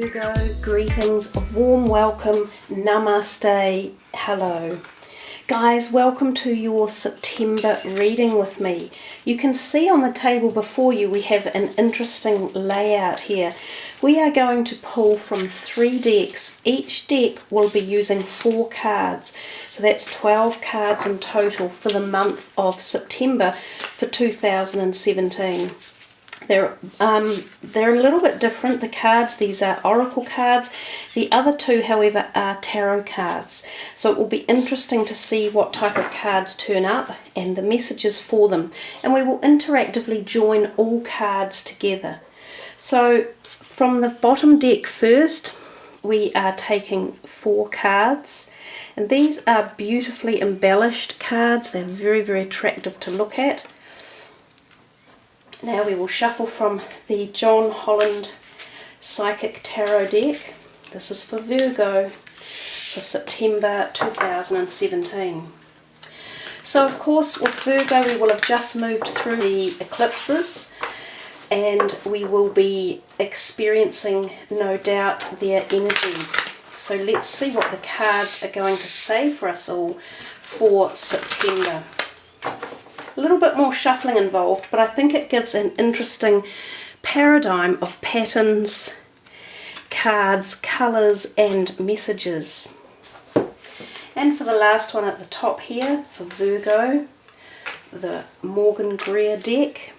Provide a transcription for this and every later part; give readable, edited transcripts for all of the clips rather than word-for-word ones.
Virgo, greetings, a warm welcome, namaste, hello. Guys, welcome to your September reading with me. You can see on the table before you we have an interesting layout here. We are going to pull from 3 decks. Each deck will be using 4 cards. So that's 12 cards in total for the month of September for 2017. They're a little bit different, the cards. These are oracle cards. The other 2, however, are tarot cards. So it will be interesting to see what type of cards turn up and the messages for them. And we will interactively join all cards together. So from the bottom deck first, we are taking 4 cards. And these are beautifully embellished cards. They're very, very attractive to look at. Now we will shuffle from the John Holland Psychic Tarot deck. This is for Virgo for September 2017. So of course with Virgo we will have just moved through the eclipses and we will be experiencing, no doubt, their energies. So let's see what the cards are going to say for us all for September. A little bit more shuffling involved, but I think it gives an interesting paradigm of patterns, cards, colours and messages. And for the last one at the top here, for Virgo, the Morgan Greer deck.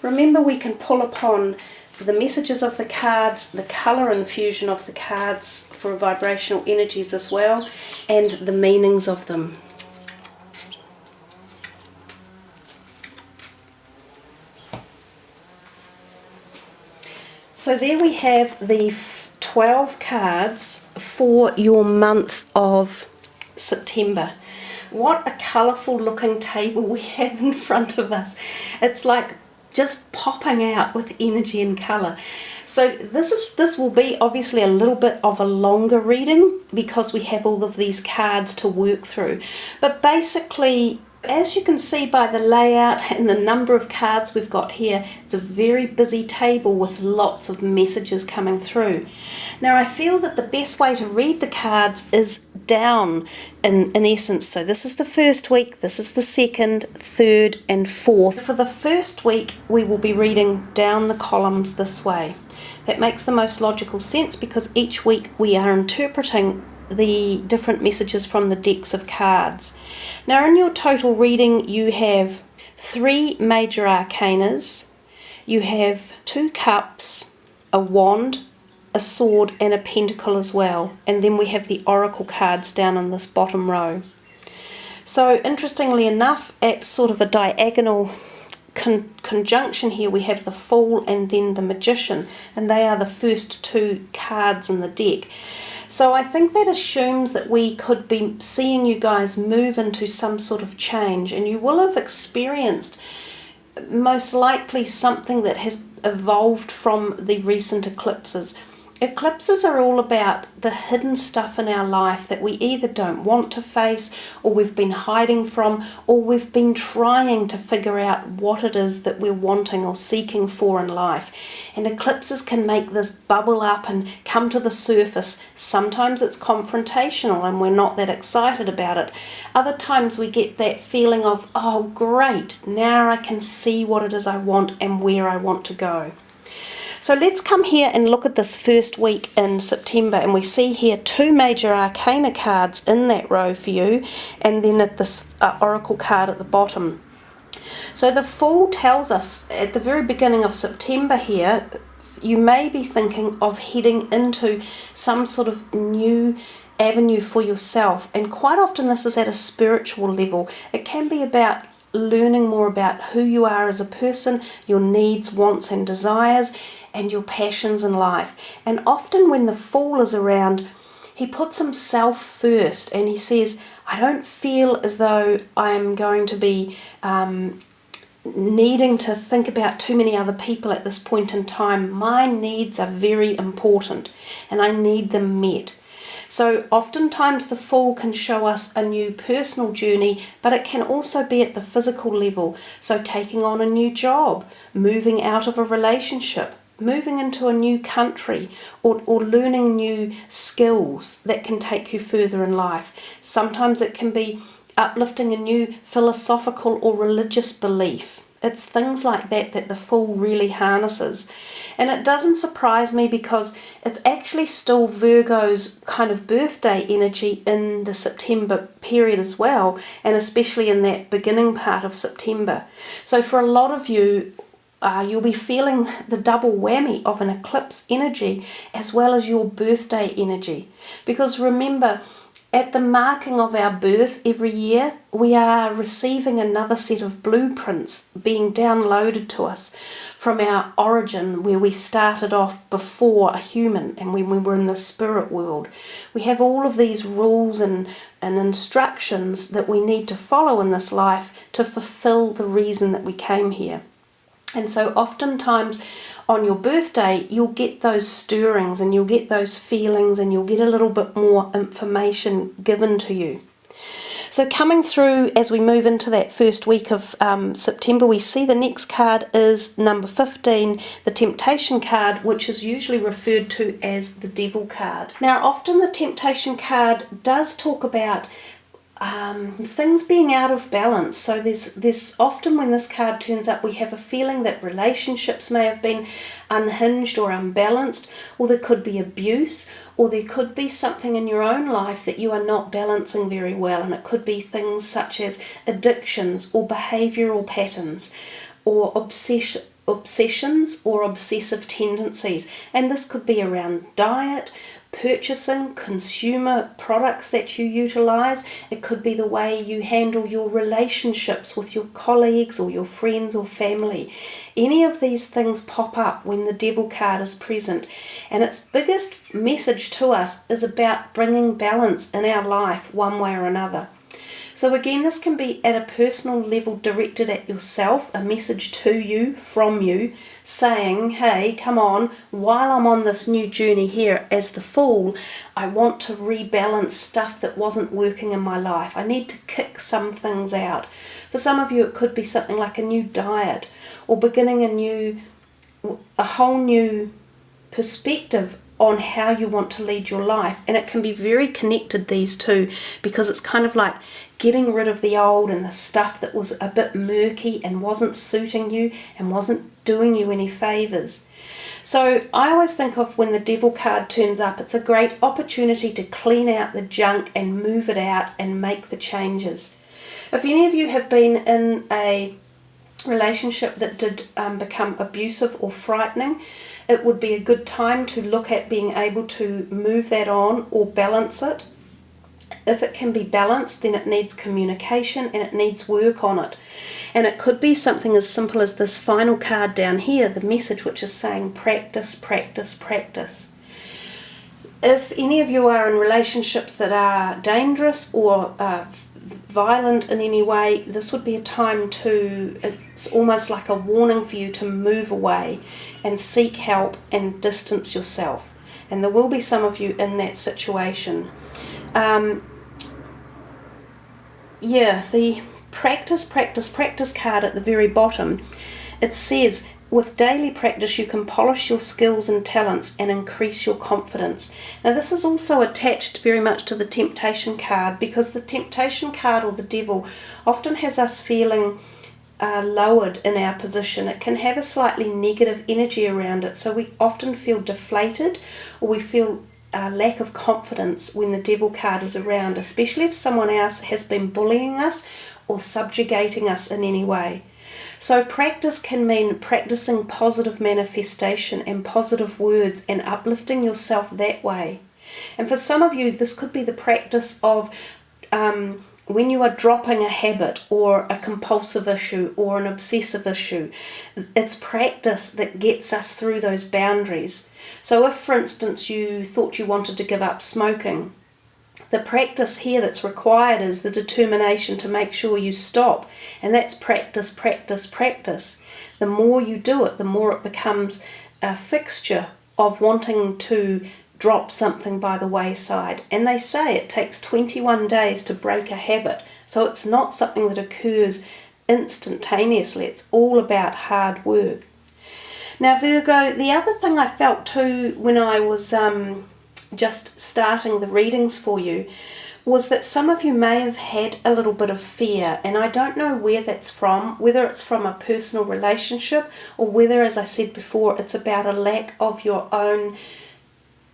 Remember, we can pull upon the messages of the cards, the colour infusion of the cards for vibrational energies as well, and the meanings of them. So there we have the 12 cards for your month of September. What a colourful looking table we have in front of us. It's like just popping out with energy and colour. So this will be obviously a little bit of a longer reading because we have all of these cards to work through. But basically, as you can see by the layout and the number of cards we've got here, it's a very busy table with lots of messages coming through. Now I feel that the best way to read the cards is down in essence. So this is the first week, this is the second, third and fourth. For the first week we will be reading down the columns this way. That makes the most logical sense because each week we are interpreting the different messages from the decks of cards. Now in your total reading you have 3 major arcanas, you have 2 cups, a wand, a sword and a pentacle as well, and then we have the oracle cards down on this bottom row. So interestingly enough, at sort of a diagonal conjunction here we have the Fool and then the Magician, and they are the first 2 cards in the deck. So I think that assumes that we could be seeing you guys move into some sort of change, and you will have experienced most likely something that has evolved from the recent eclipses. Eclipses are all about the hidden stuff in our life that we either don't want to face, or we've been hiding from, or we've been trying to figure out what it is that we're wanting or seeking for in life. And eclipses can make this bubble up and come to the surface. Sometimes it's confrontational and we're not that excited about it. Other times we get that feeling of, oh great, now I can see what it is I want and where I want to go. So let's come here and look at this first week in September, and we see here 2 major arcana cards in that row for you, and then at this oracle card at the bottom. So the Fool tells us at the very beginning of September here, you may be thinking of heading into some sort of new avenue for yourself, and quite often this is at a spiritual level. It can be about learning more about who you are as a person, your needs, wants and desires, and your passions in life. And often when the Fool is around, he puts himself first and he says, I don't feel as though I'm going to be needing to think about too many other people at this point in time. My needs are very important and I need them met. So oftentimes the Fool can show us a new personal journey, but it can also be at the physical level. So taking on a new job, moving out of a relationship, moving into a new country, or learning new skills that can take you further in life. Sometimes it can be uplifting a new philosophical or religious belief. It's things like that that the Fool really harnesses. And it doesn't surprise me because it's actually still Virgo's kind of birthday energy in the September period as well, and especially in that beginning part of September. So for a lot of you, you'll be feeling the double whammy of an eclipse energy as well as your birthday energy. Because remember, at the marking of our birth every year, we are receiving another set of blueprints being downloaded to us from our origin, where we started off before a human and when we were in the spirit world. We have all of these rules and instructions that we need to follow in this life to fulfill the reason that we came here. And so oftentimes on your birthday, you'll get those stirrings and you'll get those feelings and you'll get a little bit more information given to you. So coming through as we move into that first week of September, we see the next card is number 15, the Temptation card, which is usually referred to as the Devil card. Now, often the Temptation card does talk about things being out of balance. So there's often when this card turns up, we have a feeling that relationships may have been unhinged or unbalanced, or there could be abuse, or there could be something in your own life that you are not balancing very well, and it could be things such as addictions or behavioural patterns or obsessions or obsessive tendencies. And this could be around diet, purchasing, consumer products that you utilize. It could be the way you handle your relationships with your colleagues or your friends or family. Any of these things pop up when the Devil card is present, and its biggest message to us is about bringing balance in our life one way or another. So again, this can be at a personal level directed at yourself, a message to you, from you, saying, hey, come on, while I'm on this new journey here as the Fool, I want to rebalance stuff that wasn't working in my life. I need to kick some things out. For some of you, it could be something like a new diet, or beginning a whole new perspective on how you want to lead your life. And it can be very connected, these two, because it's kind of like getting rid of the old and the stuff that was a bit murky and wasn't suiting you and wasn't doing you any favours. So I always think of when the Devil card turns up, it's a great opportunity to clean out the junk and move it out and make the changes. If any of you have been in a relationship that did become abusive or frightening, it would be a good time to look at being able to move that on or balance it. If it can be balanced, then it needs communication and it needs work on it. And it could be something as simple as this final card down here, the message which is saying practice, practice, practice. If any of you are in relationships that are dangerous or violent in any way, this would be a time it's almost like a warning for you to move away and seek help and distance yourself. And there will be some of you in that situation. The practice card at the very bottom, it says, with daily practice you can polish your skills and talents and increase your confidence. Now this is also attached very much to the Temptation card, because the Temptation card, or the Devil, often has us feeling lowered in our position. It can have a slightly negative energy around it, so we often feel deflated, or we feel lack of confidence when the Devil card is around, especially if someone else has been bullying us or subjugating us in any way. So practice can mean practicing positive manifestation and positive words and uplifting yourself that way. And for some of you, this could be the practice of when you are dropping a habit or a compulsive issue or an obsessive issue. It's practice that gets us through those boundaries. So if, for instance, you thought you wanted to give up smoking, the practice here that's required is the determination to make sure you stop. And that's practice, practice, practice. The more you do it, the more it becomes a fixture of wanting to drop something by the wayside. And they say it takes 21 days to break a habit. So it's not something that occurs instantaneously. It's all about hard work. Now, Virgo, the other thing I felt too when I was just starting the readings for you was that some of you may have had a little bit of fear, and I don't know where that's from, whether it's from a personal relationship or whether, as I said before, it's about a lack of your own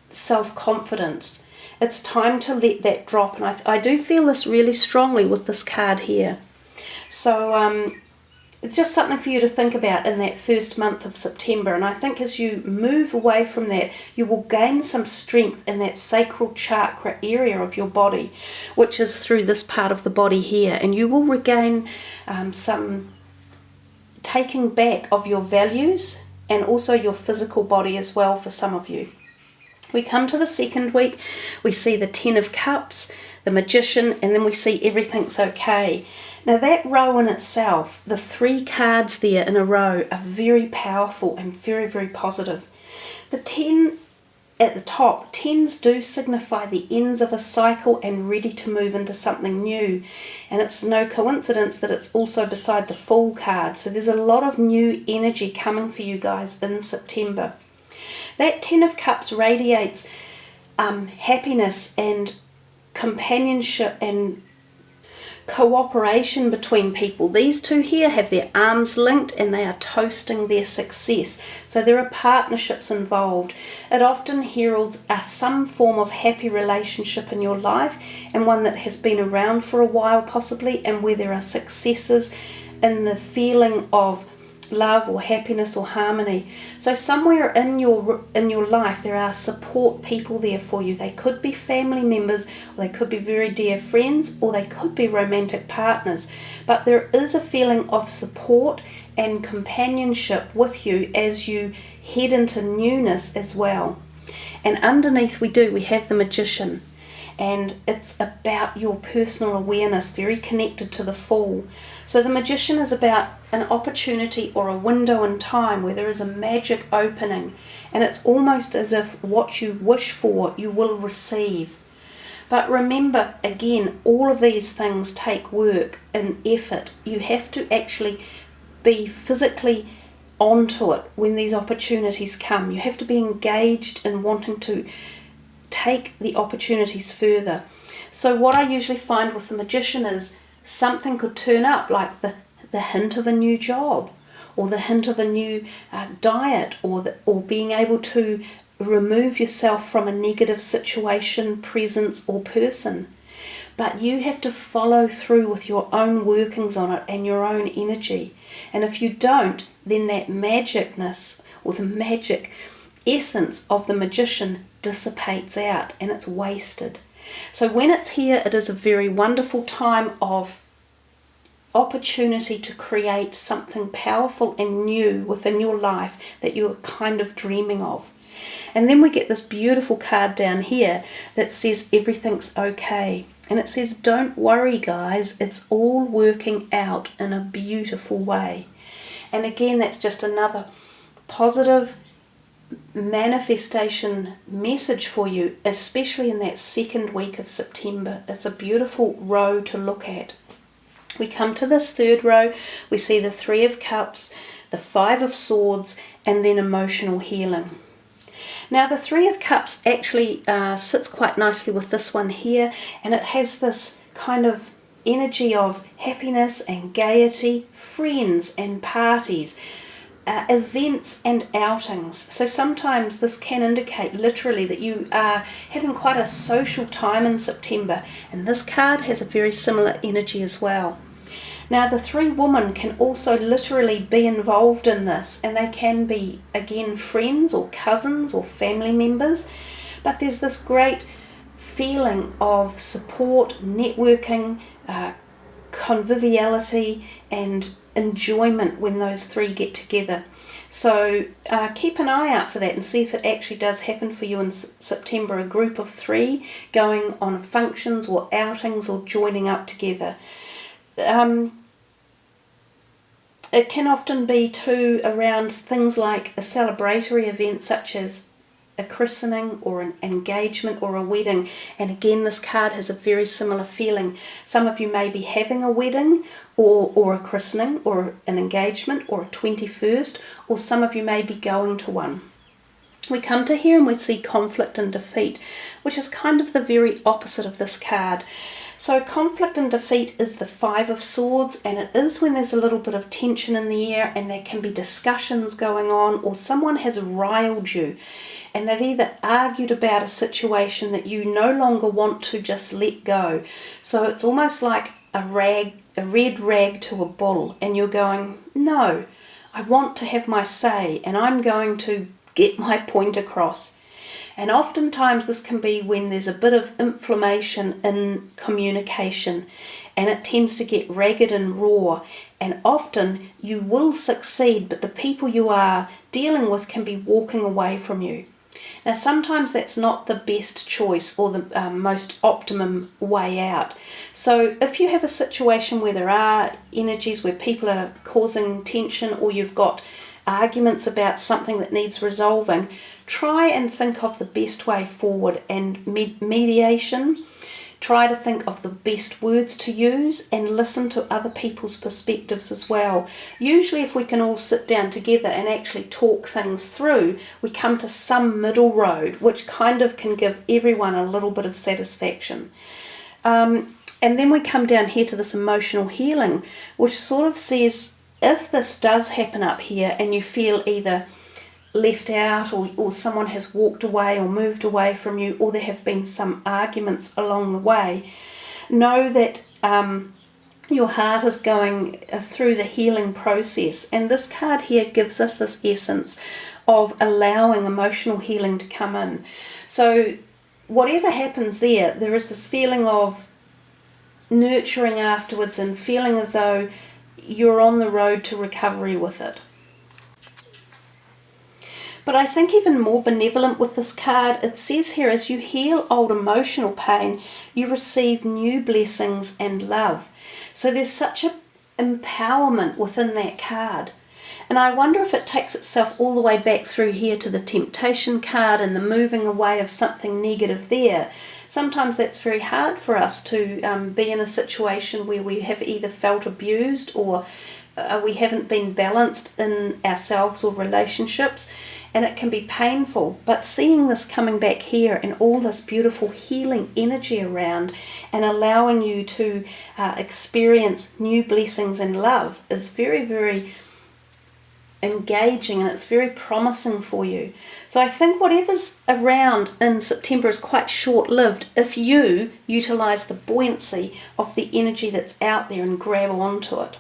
self-confidence. It's time to let that drop, and I do feel this really strongly with this card here. So it's just something for you to think about in that first month of September, and I think as you move away from that, you will gain some strength in that sacral chakra area of your body, which is through this part of the body here, and you will regain some taking back of your values and also your physical body as well for some of you. We come to the second week, we see the Ten of Cups, the Magician, and then we see everything's okay. Now that row in itself, the 3 cards there in a row are very powerful and very, very positive. The 10 at the top, 10s do signify the ends of a cycle and ready to move into something new. And it's no coincidence that it's also beside the Fool card. So there's a lot of new energy coming for you guys in September. That 10 of Cups radiates happiness and companionship and cooperation between people. These two here have their arms linked and they are toasting their success. So there are partnerships involved. It often heralds some form of happy relationship in your life, and one that has been around for a while possibly, and where there are successes in the feeling of love or happiness or harmony. So somewhere in your life there are support people there for you. They could be family members, or they could be very dear friends, or they could be romantic partners, but there is a feeling of support and companionship with you as you head into newness as well. And underneath we have the Magician, and it's about your personal awareness, very connected to the Fool. So the Magician is about an opportunity or a window in time where there is a magic opening, and it's almost as if what you wish for you will receive. But remember, again, all of these things take work and effort. You have to actually be physically onto it when these opportunities come. You have to be engaged in wanting to take the opportunities further. So what I usually find with the Magician is something could turn up, like the hint of a new job, or the hint of a new diet, or being able to remove yourself from a negative situation, presence, or person. But you have to follow through with your own workings on it and your own energy. And if you don't, then that magicness or the magic essence of the Magician dissipates out and it's wasted. So when it's here, it is a very wonderful time of opportunity to create something powerful and new within your life that you're kind of dreaming of. And then we get this beautiful card down here that says everything's okay. And it says, don't worry guys, it's all working out in a beautiful way. And again, that's just another positive manifestation message for you, especially in that second week of September. It's a beautiful row to look at. We come to this third row, we see the 3 of Cups, the 5 of Swords, and then emotional healing. Now the 3 of Cups actually sits quite nicely with this one here, and it has this kind of energy of happiness and gaiety, friends and parties, events and outings. So sometimes this can indicate literally that you are having quite a social time in September, and this card has a very similar energy as well. Now the 3 women can also literally be involved in this, and they can be again friends or cousins or family members, but there's this great feeling of support, networking, conviviality and enjoyment when those 3 get together. So keep an eye out for that and see if it actually does happen for you in September, a group of 3 going on functions or outings or joining up together. It can often be too around things like a celebratory event such as a christening or an engagement or a wedding. And again, this card has a very similar feeling. Some of you may be having a wedding or a christening or an engagement or a 21st, or some of you may be going to one. We come to here and we see conflict and defeat, which is kind of the very opposite of this card. So conflict and defeat is the 5 of Swords, and it is when there's a little bit of tension in the air and there can be discussions going on, or someone has riled you and they've either argued about a situation that you no longer want to just let go. So it's almost like a red rag to a bull, and you're going, no, I want to have my say and I'm going to get my point across. And oftentimes this can be when there's a bit of inflammation in communication, and it tends to get ragged and raw, and often you will succeed, but the people you are dealing with can be walking away from you. Now sometimes that's not the best choice or the most optimum way out. So if you have a situation where there are energies where people are causing tension, or you've got arguments about something that needs resolving, try and think of the best way forward and mediation. Try to think of the best words to use and listen to other people's perspectives as well. Usually if we can all sit down together and actually talk things through, we come to some middle road which kind of can give everyone a little bit of satisfaction. And then we come down here to this emotional healing, which sort of says, if this does happen up here and you feel either left out, or someone has walked away or moved away from you, or there have been some arguments along the way, know that your heart is going through the healing process. And this card here gives us this essence of allowing emotional healing to come in. So whatever happens there, there is this feeling of nurturing afterwards and feeling as though you're on the road to recovery with it. But I think even more benevolent with this card, it says here, as you heal old emotional pain, you receive new blessings and love. So there's such an empowerment within that card. And I wonder if it takes itself all the way back through here to the temptation card and the moving away of something negative there. Sometimes that's very hard for us to be in a situation where we have either felt abused or we haven't been balanced in ourselves or relationships, and it can be painful. But seeing this coming back here and all this beautiful healing energy around and allowing you to experience new blessings and love is very, very engaging, and it's very promising for you. So I think whatever's around in September is quite short-lived if you utilize the buoyancy of the energy that's out there and grab onto it.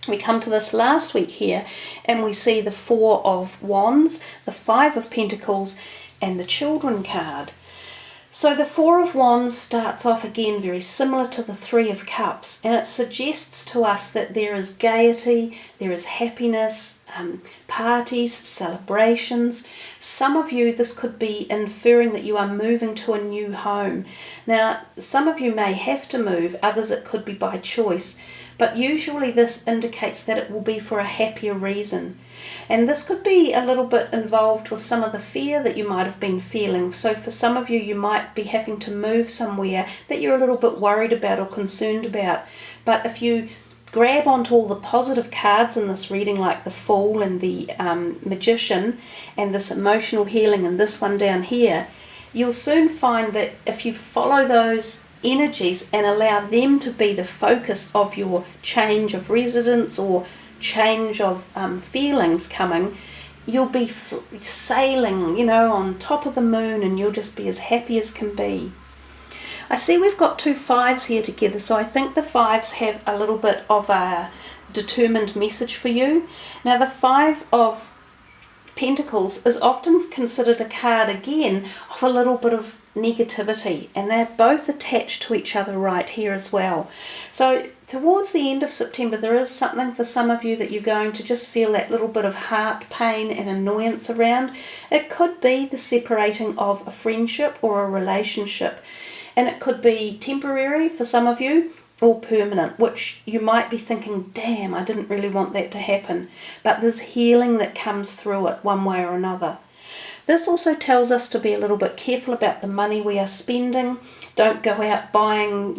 We come to this last week here and we see the 4 of Wands, the 5 of Pentacles, and the Children card. So the 4 of Wands starts off again very similar to the 3 of Cups, and it suggests to us that there is gaiety, there is happiness, parties, celebrations. Some of you, this could be inferring that you are moving to a new home. Now, some of you may have to move, others it could be by choice, but usually this indicates that it will be for a happier reason. And this could be a little bit involved with some of the fear that you might have been feeling. So for some of you, you might be having to move somewhere that you're a little bit worried about or concerned about. But if you grab onto all the positive cards in this reading, like the Fool and the Magician and this emotional healing and this one down here, you'll soon find that if you follow those energies and allow them to be the focus of your change of residence or change of feelings coming, you'll be sailing, on top of the moon, and you'll just be as happy as can be. I see we've got 2 5s here together, so I think the 5s have a little bit of a determined message for you. Now the 5 of Pentacles is often considered a card again of a little bit of negativity, and they're both attached to each other right here as well. So towards the end of September, there is something for some of you that you're going to just feel that little bit of heart pain and annoyance around. It could be the separating of a friendship or a relationship, and it could be temporary for some of you or permanent, which you might be thinking, damn, I didn't really want that to happen. But there's healing that comes through it one way or another. This also tells us to be a little bit careful about the money we are spending. Don't go out buying,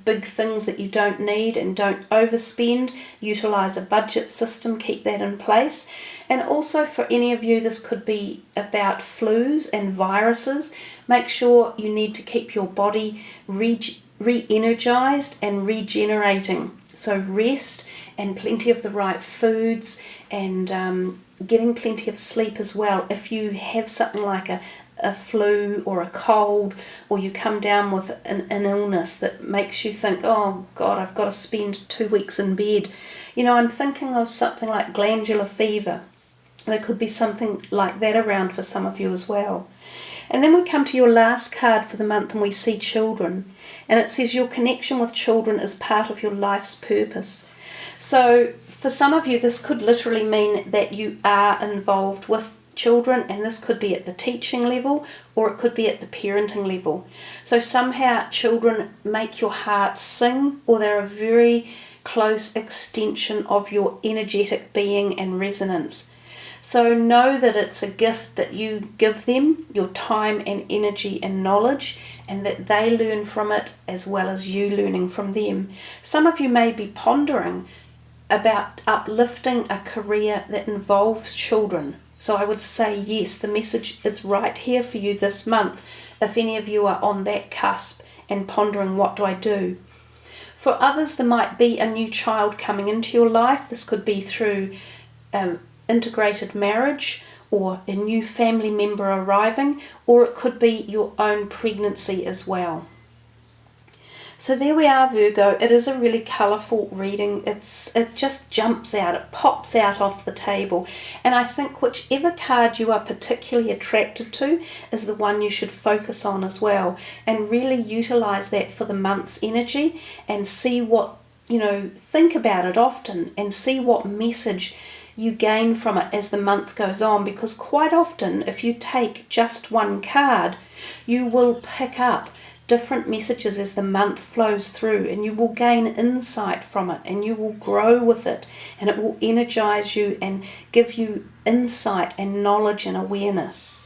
big things that you don't need, and don't overspend. Utilize a budget system, keep that in place. And also for any of you, this could be about flus and viruses. Make sure you need to keep your body re-energized and regenerating. So rest and plenty of the right foods, and getting plenty of sleep as well. If you have something like a flu or a cold, or you come down with an illness that makes you think, oh God, I've got to spend 2 weeks in bed. I'm thinking of something like glandular fever. There could be something like that around for some of you as well. And then we come to your last card for the month, and we see children. And it says your connection with children is part of your life's purpose. So for some of you, this could literally mean that you are involved with children, and this could be at the teaching level, or it could be at the parenting level. So somehow children make your heart sing, or they're a very close extension of your energetic being and resonance. So know that it's a gift that you give them, your time and energy and knowledge, and that they learn from it as well as you learning from them. Some of you may be pondering about uplifting a career that involves children. So I would say yes, the message is right here for you this month, if any of you are on that cusp and pondering, what do I do? For others, there might be a new child coming into your life. This could be through integrated marriage, or a new family member arriving, or it could be your own pregnancy as well. So there we are, Virgo. It is a really colourful reading. It just jumps out, it pops out off the table. And I think whichever card you are particularly attracted to is the one you should focus on as well, and really utilise that for the month's energy, and see what, think about it often, and see what message you gain from it as the month goes on. Because quite often, if you take just one card, you will pick up different messages as the month flows through, and you will gain insight from it, and you will grow with it, and it will energize you and give you insight and knowledge and awareness.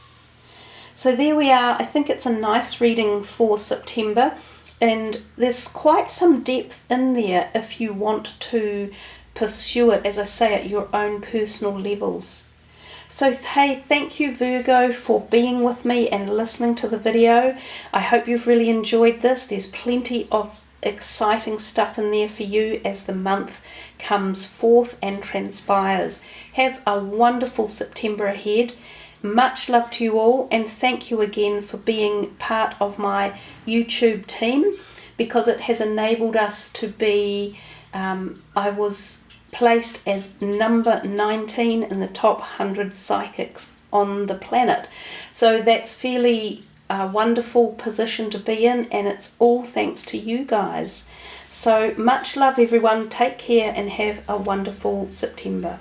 So there we are. I think it's a nice reading for September, and there's quite some depth in there if you want to pursue it, as I say, at your own personal levels. So hey, thank you, Virgo, for being with me and listening to the video. I hope you've really enjoyed this. There's plenty of exciting stuff in there for you as the month comes forth and transpires. Have a wonderful September ahead. Much love to you all, and thank you again for being part of my YouTube team, because it has enabled us to be, I was placed as number 19 in the top 100 psychics on the planet. So that's fairly wonderful position to be in, and it's all thanks to you guys. So much love, everyone. Take care and have a wonderful September.